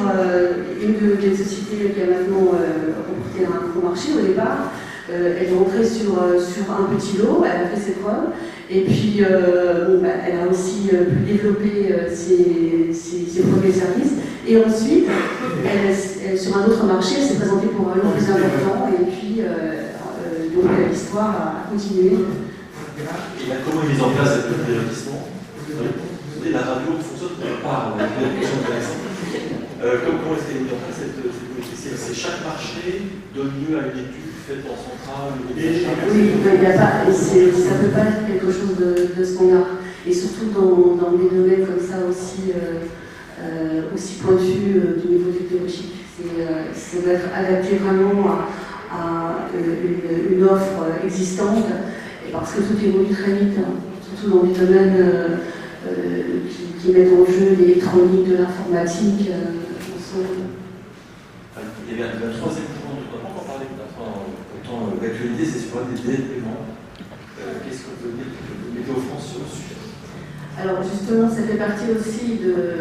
une des sociétés qui a maintenant remporté un gros marché au départ, elle est rentrée sur un petit lot, elle a fait ses preuves, et puis elle a aussi pu développer ses premiers services. Et ensuite, elle, sur un autre marché, elle s'est présentée pour un lot plus important, et puis donc l'histoire a continué. Et là, comment est mise en place cette politique d'investissement? La radio fonctionne par la question de l'accent. Comment est-ce qu'elle est mise en place cette politique? C'est chaque marché donne lieu à une étude faite en centrale? Oui, il y a pas, ça ne peut pas être quelque chose de standard. Et surtout dans des domaines comme ça aussi pointus du niveau technologique. Ça doit être adapté vraiment à une offre existante, et parce que tout évolue très vite, surtout dans des domaines qui mettent en jeu l'électronique, de l'informatique. Il y avait un troisième point dont on n'a pas encore parlé, pourtant l'actualité, c'est sur des délais de paiement. Qu'est-ce qu'on peut dire de Météo-France sur le sujet? Alors justement, ça fait partie aussi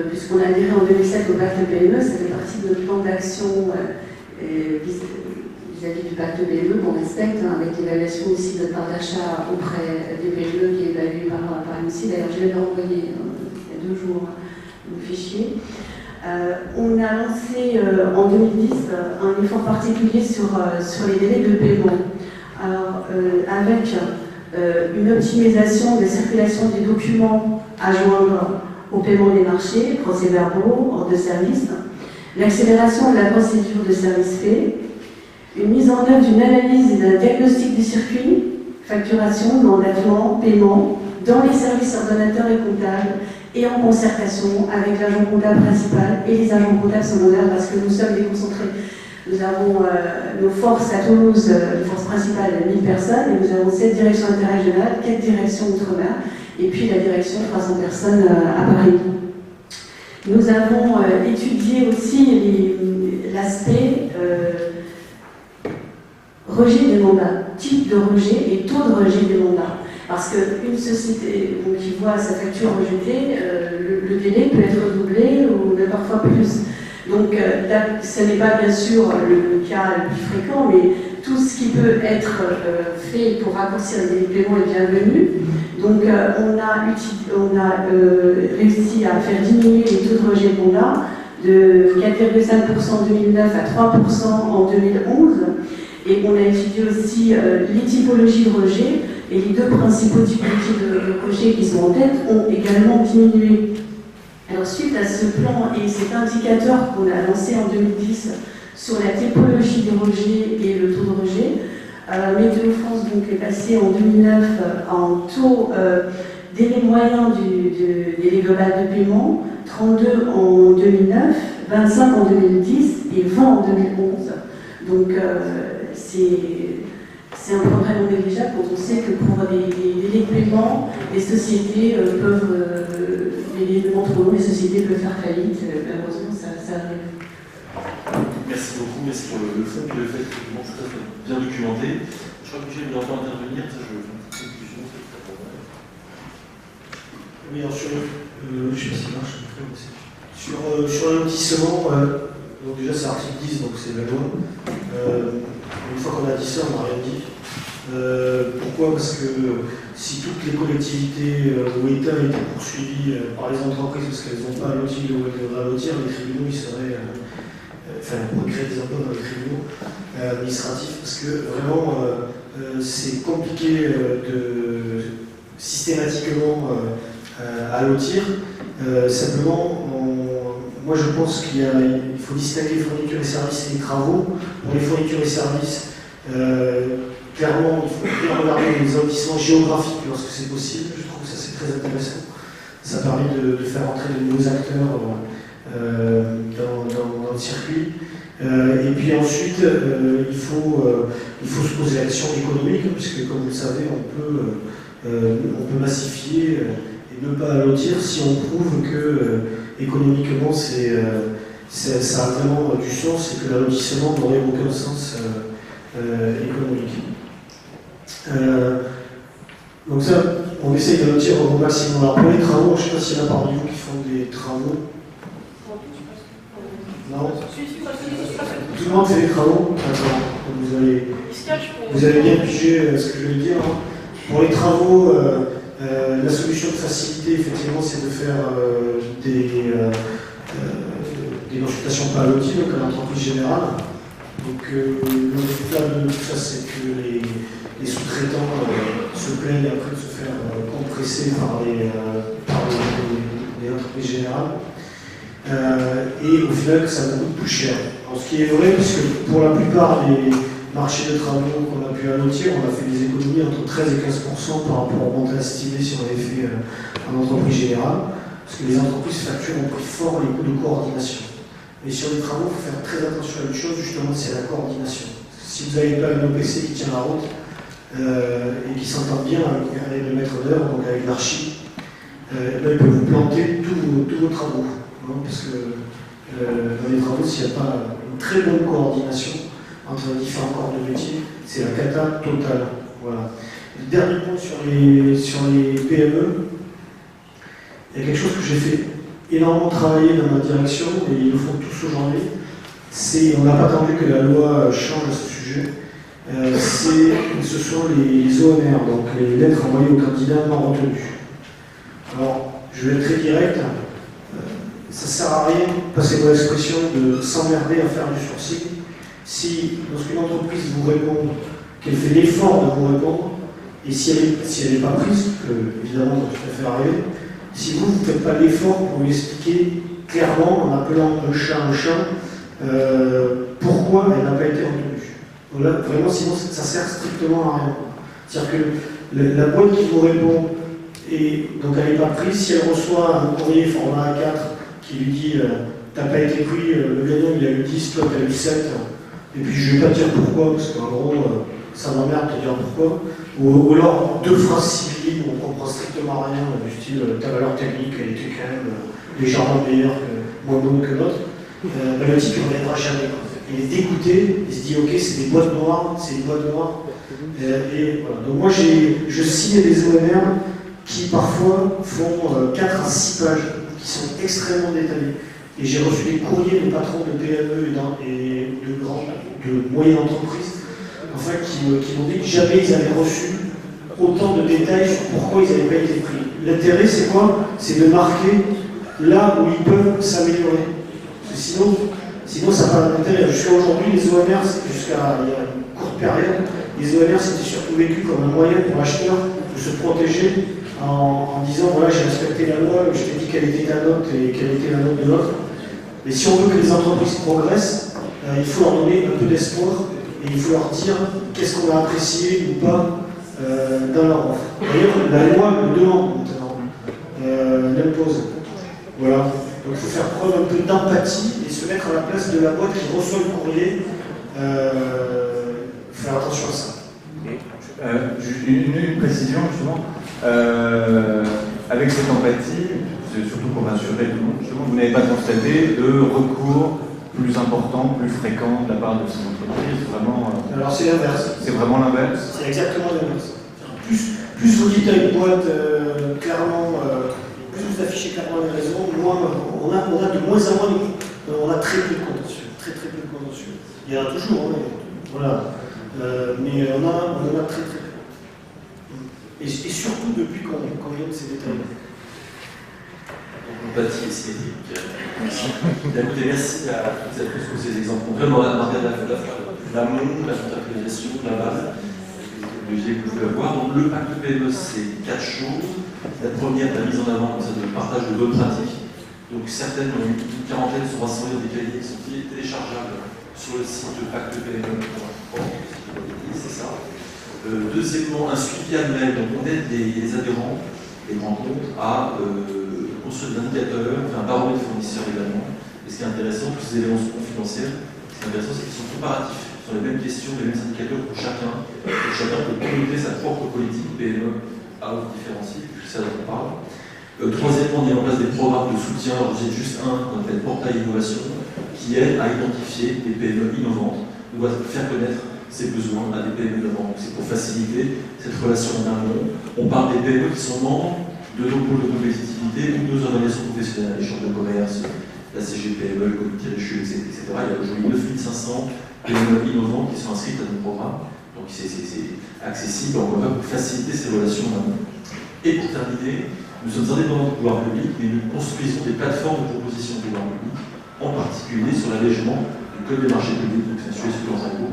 puisqu'on a adhéré en 2007 au pacte PME, ça fait partie de notre plan d'action vis-à-vis du pacte PME qu'on respecte, avec l'évaluation aussi de part d'achat auprès des PME qui est évaluée par MC. D'ailleurs, je vais l'envoyer il y a 2 jours le fichier. On a lancé en 2010 un effort particulier sur les délais de paiement. Alors, avec une optimisation de circulation des documents à joindre au paiement des marchés, procès-verbaux, ordre de service, l'accélération de la procédure de service fait, une mise en œuvre d'une analyse et d'un diagnostic du circuit, facturation, mandatement, paiement, dans les services ordonnateurs et comptables, et en concertation avec l'agent comptable principal et les agents comptables secondaires, parce que nous sommes déconcentrés. Nous avons nos forces à Toulouse, une force principale de 1000 personnes, et nous avons 7 directions interrégionales, 4 directions outre-mer, et puis la direction 300 personnes à Paris. Nous avons étudié aussi l'aspect rejet des mandats, type de rejet et taux de rejet des mandats. Parce qu'une société qui voit sa facture rejetée, le délai peut être doublé ou même parfois plus. Donc, ce n'est pas bien sûr le cas le plus fréquent, mais tout ce qui peut être fait pour raccourcir les paiements est bienvenu. Donc, on a réussi à faire diminuer les taux de rejet de mandat de 4,5% en 2009 à 3% en 2011. Et on a étudié aussi les typologies de rejet, et les 2 principaux typologies de rejet qui sont en tête ont également diminué. Alors, suite à ce plan et cet indicateur qu'on a lancé en 2010 sur la typologie des rejets et le taux de rejet, Météo-France est passé en 2009 en taux délai moyen du délai global de paiement, 32 en 2009, 25 en 2010 et 20 en 2011. Donc, c'est un progrès non négligeable quand on sait que pour des délais de paiement, les sociétés peuvent, les délais de paiement trop longs, les sociétés peuvent faire faillite. Malheureusement, ça arrive. Merci beaucoup, merci pour le fond et le fait que tout ça soit bien documenté. Je crois que Michel voulait encore intervenir, ça je fais une petite conclusion, c'est très bon. Oui, alors je sais pas si ça marche, sur l'allotissement, donc déjà c'est l'article 10, donc c'est la loi. Une fois qu'on a dit ça, on n'a rien dit. Pourquoi? Parce que si toutes les collectivités ou États étaient poursuivis par les entreprises parce qu'elles n'ont pas loti ou elles devraient lotir, les tribunaux ils seraient pour créer des emplois dans les tribunaux administratifs, parce que vraiment c'est compliqué de systématiquement allotir. Simplement, moi je pense qu'il faut distinguer les fournitures et services et les travaux. Pour les fournitures et services, clairement, il faut bien regarder les allotissements géographiques lorsque c'est possible. Je trouve que ça c'est très intéressant. Ça permet de faire entrer de nouveaux acteurs dans le circuit. Et puis ensuite, il faut se poser la question économique, puisque comme vous le savez, on peut massifier et ne pas allotir si on prouve que économiquement ça a vraiment du sens et que l'allotissement n'aurait aucun sens économique. Donc ça, on essaye d'allotir au maximum. Alors pour les travaux, je ne sais pas s'il y en a parmi vous qui font des travaux. Non? Tout le monde fait des travaux? D'accord. Vous avez bien pigé ce que je vais dire. Hein. Pour les travaux, la solution de facilité, effectivement, c'est de faire des consultations pas alloties, comme l'entreprise générale. Donc le résultat de tout ça, c'est que les sous-traitants se plaignent après de se faire compresser par les entreprises générales. Et au final, ça nous coûte plus cher. Alors, ce qui est vrai, puisque pour la plupart des marchés de travaux qu'on a pu allotir, on a fait des économies entre 13 et 15% par rapport au montant estimé si on avait fait en entreprise générale, parce que les entreprises facturent au prix fort les coûts de coordination. Mais sur les travaux, il faut faire très attention à une chose, justement, c'est la coordination. Si vous n'avez pas un OPC qui tient la route et qui s'entend bien avec le maître d'œuvre, donc avec l'archi, il peut vous planter tous vos travaux. Non, parce que dans les travaux, s'il n'y a pas une très bonne coordination entre les différents corps de métier, c'est la cata totale. Voilà. Le dernier point sur les PME, il y a quelque chose que j'ai fait énormément travailler dans ma direction, et ils le font tous aujourd'hui, on n'a pas attendu que la loi change à ce sujet, ce sont les OMR, donc les lettres envoyées aux candidats non retenus. Alors, je vais être très direct. Ça ne sert à rien, passez-moi l'expression, de s'emmerder à faire du sourcing. Si, lorsqu'une entreprise vous répond, qu'elle fait l'effort de vous répondre, et si elle n'est pas prise, que évidemment ça peut faire arriver, si vous ne faites pas l'effort pour lui expliquer clairement, en appelant un chat, pourquoi elle n'a pas été retenue. Voilà, vraiment, sinon ça sert strictement à rien. C'est-à-dire que la boîte qui vous répond, et donc elle n'est pas prise, si elle reçoit un courrier format A4, qui lui dit t'as pas été pris, le gagnant il a eu 10, toi t'as eu 7, et puis je vais pas te dire pourquoi, parce qu'en gros ça m'emmerde de te dire pourquoi, ou alors deux phrases civiliques où on comprend strictement rien, du style ta valeur technique elle était quand même légèrement meilleure, moins bonne que l'autre, le type il ne reviendra jamais. Il est dégoûté, il se dit ok c'est des boîtes noires, c'est une boîte noire, et voilà. Donc moi je signe des OMR qui parfois font 4 à 6 pages, qui sont extrêmement détaillés. Et j'ai reçu des courriers de patrons de PME et de moyennes entreprises, enfin, qui m'ont dit que jamais ils avaient reçu autant de détails sur pourquoi ils n'avaient pas été pris. L'intérêt, c'est quoi? C'est de marquer là où ils peuvent s'améliorer. Sinon ça n'a pas d'intérêt. Jusqu'à aujourd'hui, les OMR, jusqu'à il y a une courte période, les OMR c'était surtout vécu comme un moyen pour l'acheteur de se protéger en disant voilà j'ai respecté la loi, je t'ai dit quelle était ta note et quelle était la note de l'autre. Mais si on veut que les entreprises progressent, il faut leur donner un peu d'espoir et il faut leur dire qu'est-ce qu'on a apprécié ou pas dans leur offre. D'ailleurs, la loi le demande maintenant, l'impose. Voilà. Donc il faut faire preuve un peu d'empathie et se mettre à la place de la boîte qui reçoit le courrier. Faire attention à ça. Une précision justement. Avec cette empathie, surtout pour rassurer tout le monde, justement, vous n'avez pas constaté de recours plus important, plus fréquent de la part de ces entreprises, vraiment. Alors c'est l'inverse. C'est vraiment l'inverse. C'est exactement l'inverse. Plus vous dites à une boîte clairement, plus vous affichez clairement les raisons, moins on a de moins en moins on a très peu de contentieux, très peu de contentieux. Il y en a toujours, hein, voilà. Mais on en a très peu. Et surtout depuis qu'on vient de ces détails. empathie et symétrique. Écoutez, merci à toutes et à tous pour ces exemples. Donc, vraiment, on a marqué l'amont, la contractualisation, la base, que j'ai voulu avoir. Donc, le pacte PME, c'est 4 choses. La première, la mise en avant de partage de bonnes pratiques. Donc, certaines, une quarantaine sont rassemblées dans des cahiers qui sont téléchargeables sur le site de pacte PME. C'est ça. Deuxièmement, un suivi annuel. Donc, on aide les adhérents, les grands comptes, à construire des indicateurs, faire un baromètre fournisseur également. Et ce qui est intéressant, tous ces éléments sont confidentiels. Ce qui est intéressant, c'est qu'ils sont comparatifs. Ce sont les mêmes questions, les mêmes indicateurs pour chacun. Et chacun peut piloter sa propre politique PME à haute différencier. C'est ça dont on parle. Troisièmement, on met en place des programmes de soutien. J'ai juste un qu'on appelle Portail Innovation, qui aide à identifier des PME innovantes. On doit faire connaître ses besoins à des PME innovantes. C'est pour faciliter cette relation en amont. On parle des PME qui sont membres de nos pôles de compétitivité ou de nos organisations professionnelles, les chambres de commerce, la CGPME, le comité Richu, etc. Il y a aujourd'hui 9500 PME innovantes qui sont inscrites à nos programmes. Donc c'est accessible encore une fois pour faciliter ces relations en amont. Et pour terminer, nous sommes indépendants du pouvoir public, mais nous construisons des plateformes de proposition du pouvoir public, en particulier sur l'allègement du code des marchés publics, donc c'est sur l'ensemble.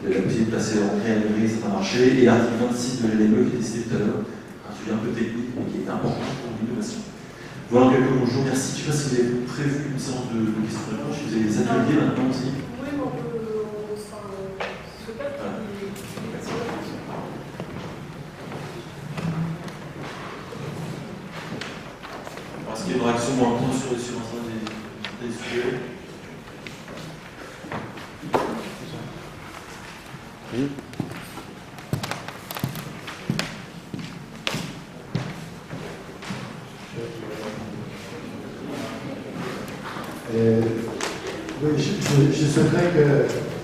La possibilité de passer en réalité certains marchés, et l'article 26 de l'LME qui est décidé tout à l'heure, un sujet un peu technique, mais qui est important pour l'innovation. Voilà en quelques mots. Je vous remercie. Je ne sais pas si vous avez prévu une séance de questions-réponses, si vous avez des ateliers maintenant aussi. Oui, mais on peut. Enfin, je sais pas qui. Est-ce qu'il y a une réaction moins intense sur l'ensemble des sujets? Oui. Oui, je souhaiterais que,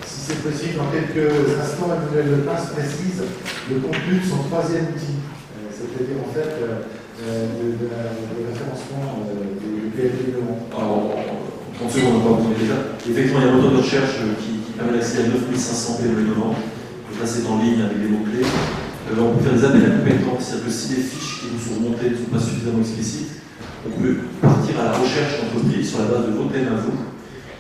si c'est possible, dans quelques instants, Emmanuel Lepince précise le contenu de son troisième outil, c'est-à-dire en fait de référencement des PME innovants. Alors, en 30 secondes, on va déjà. Effectivement, il y a un moteur de recherche qui permet d'accéder à 9500 PME innovants. Donc là, c'est en ligne avec des mots-clés. On peut faire des appels à compétences, c'est-à-dire que si les fiches qui nous sont remontées ne sont pas suffisamment explicites, on peut partir à la recherche d'entreprises sur la base de vos thèmes à vous.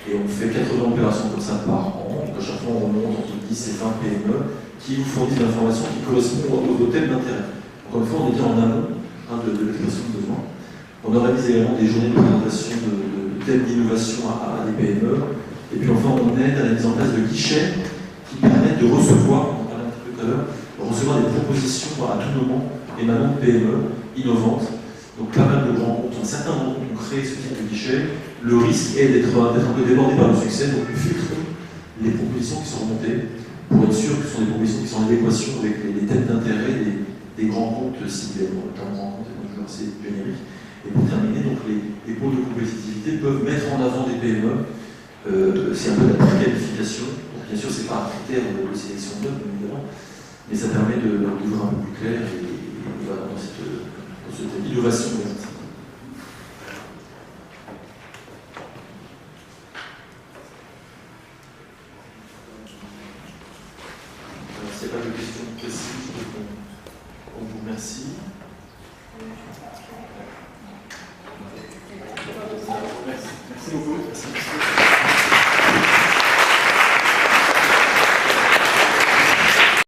Et on fait 80 opérations comme ça par an. Donc à chaque fois, on remonte entre 10 et 20 PME qui vous fournissent des informations qui correspondent aux thèmes d'intérêt. Encore une fois, on est bien en amont de l'expression de besoin. On organise également des journées de présentation de thèmes d'innovation à des PME. Et puis enfin, on aide à la mise en place de guichets qui permettent de recevoir, on en parlait un petit peu tout à l'heure, recevoir des propositions à tout moment émanant de PME innovantes. Donc pas mal de rencontres, certains rencontres ont créé ce type de guichet. Le risque est d'être un peu débordé par le succès, donc nous filtrons les propositions qui sont remontées pour être sûr que ce sont des propositions qui sont en adéquation avec les thèmes d'intérêt des grands comptes ciblés, notamment grands comptes, et donc c'est générique. Et pour terminer, donc les pôles de compétitivité peuvent mettre en avant des PME. C'est un peu la préqualification. Donc bien sûr, ce n'est pas un critère de sélection neutre, évidemment, mais ça permet de voir un peu plus clair et voilà, dans cette innovation verte. S'il n'y a pas de questions précises, je réponds.